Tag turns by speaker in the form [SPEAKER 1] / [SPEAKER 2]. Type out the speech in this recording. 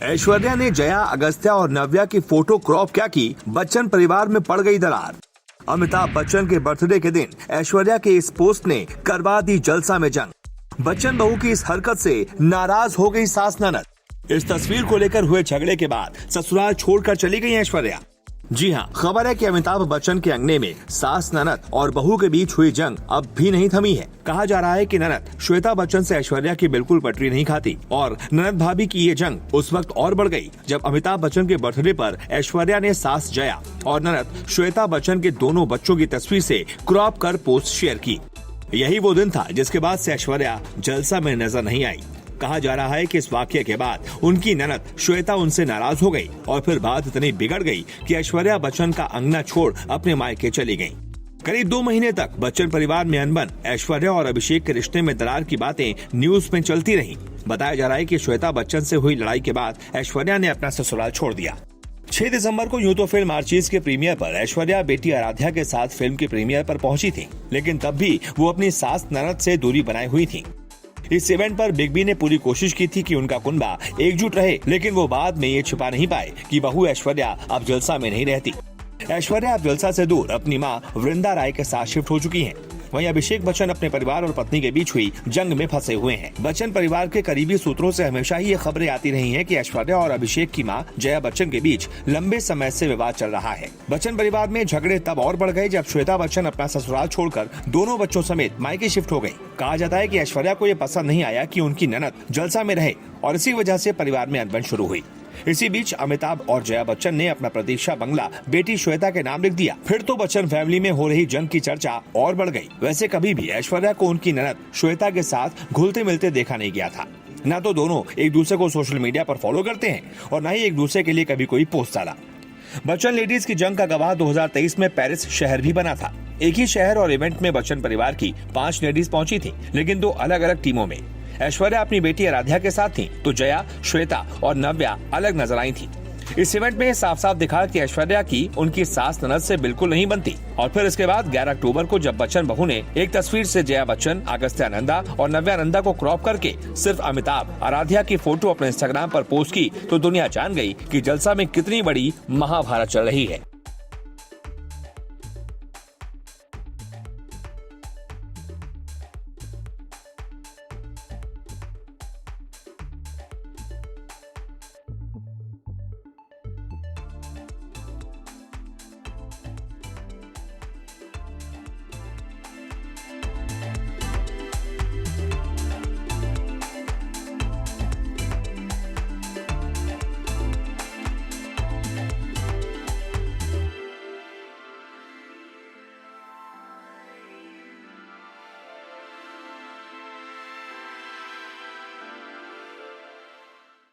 [SPEAKER 1] ऐश्वर्या ने जया, अगस्त्या और नव्या की फोटो क्रॉप क्या की, बच्चन परिवार में पड़ गई दरार। अमिताभ बच्चन के बर्थडे के दिन ऐश्वर्या के इस पोस्ट ने करवा दी जलसा में जंग। बच्चन बहू की इस हरकत से नाराज हो गई सास ननद। इस तस्वीर को लेकर हुए झगड़े के बाद ससुराल छोड़कर चली गई ऐश्वर्या। जी हां, खबर है कि अमिताभ बच्चन के अंगने में सास ननद और बहू के बीच हुई जंग अब भी नहीं थमी है। कहा जा रहा है कि ननद श्वेता बच्चन से ऐश्वर्या की बिल्कुल पटरी नहीं खाती और ननद भाभी की ये जंग उस वक्त और बढ़ गई जब अमिताभ बच्चन के बर्थडे पर ऐश्वर्या ने सास जया और ननद श्वेता बच्चन के दोनों बच्चों की तस्वीर से क्रॉप कर पोस्ट शेयर की। यही वो दिन था जिसके बाद से ऐश्वर्या जलसा में नजर नहीं आई। कहा जा रहा है कि इस वाकये के बाद उनकी ननद श्वेता उनसे नाराज हो गई और फिर बात इतनी बिगड़ गई कि ऐश्वर्या बच्चन का अंगना छोड़ अपने मायके चली गईं। करीब 2 महीने तक बच्चन परिवार में अनबन, ऐश्वर्या और अभिषेक के रिश्ते में दरार की बातें न्यूज में चलती रहीं। बताया जा रहा है कि श्वेता बच्चन से हुई लड़ाई के बाद ऐश्वर्या ने अपना ससुराल छोड़ दिया। 6 दिसंबर को यूं तो फिल्म आर्चीज के प्रीमियर पर ऐश्वर्या बेटी आराध्या के साथ फिल्म के प्रीमियर पर पहुंची थी, लेकिन तब भी वो अपनी सास ननद से दूरी बनाए हुई थी। इस इवेंट पर बिग बी ने पूरी कोशिश की थी कि उनका कुनबा एकजुट रहे, लेकिन वो बाद में ये छिपा नहीं पाए कि बहू ऐश्वर्या अब जलसा में नहीं रहती। ऐश्वर्या अब जलसा से दूर अपनी मां वृंदा राय के साथ शिफ्ट हो चुकी हैं। वहीं अभिषेक बच्चन अपने परिवार और पत्नी के बीच हुई जंग में फंसे हुए हैं। बच्चन परिवार के करीबी सूत्रों से हमेशा ही ये खबरें आती रही हैं कि ऐश्वर्या और अभिषेक की मां जया बच्चन के बीच लंबे समय से विवाद चल रहा है। बच्चन परिवार में झगड़े तब और बढ़ गए जब श्वेता बच्चन अपना ससुराल छोड़कर दोनों बच्चों समेत मायके शिफ्ट हो गयी। कहा जाता है कि ऐश्वर्या को ये पसंद नहीं आया कि उनकी ननद जलसा में रहे और इसी वजह से परिवार में अनबन शुरू हुई। इसी बीच अमिताभ और जया बच्चन ने अपना प्रतीक्षा बंगला बेटी श्वेता के नाम लिख दिया। फिर तो बच्चन फैमिली में हो रही जंग की चर्चा और बढ़ गई। वैसे कभी भी ऐश्वर्या को उनकी ननद श्वेता के साथ घुलते मिलते देखा नहीं गया था। न तो दोनों एक दूसरे को सोशल मीडिया पर फॉलो करते हैं और न ही एक दूसरे के लिए कभी कोई पोस्ट डाला। बच्चन लेडीज की जंग का गवाह 2023 में पेरिस शहर भी बना था। एक ही शहर और इवेंट में बच्चन परिवार की 5 लेडीज पहुंची थी, लेकिन 2 अलग अलग टीमों में। ऐश्वर्या अपनी बेटी आराध्या के साथ थी, तो जया, श्वेता और नव्या अलग नजर आई थी। इस इवेंट में साफ साफ दिखा कि ऐश्वर्या की उनकी सास ननद से बिल्कुल नहीं बनती। और फिर इसके बाद 11 अक्टूबर को जब बच्चन बहू ने एक तस्वीर से जया बच्चन, अगस्त्या नंदा और नव्या नंदा को क्रॉप करके सिर्फ अमिताभ आराध्या की फोटो अपने इंस्टाग्राम पर पोस्ट की, तो दुनिया जान गई कि जलसा में कितनी बड़ी महाभारत चल रही है।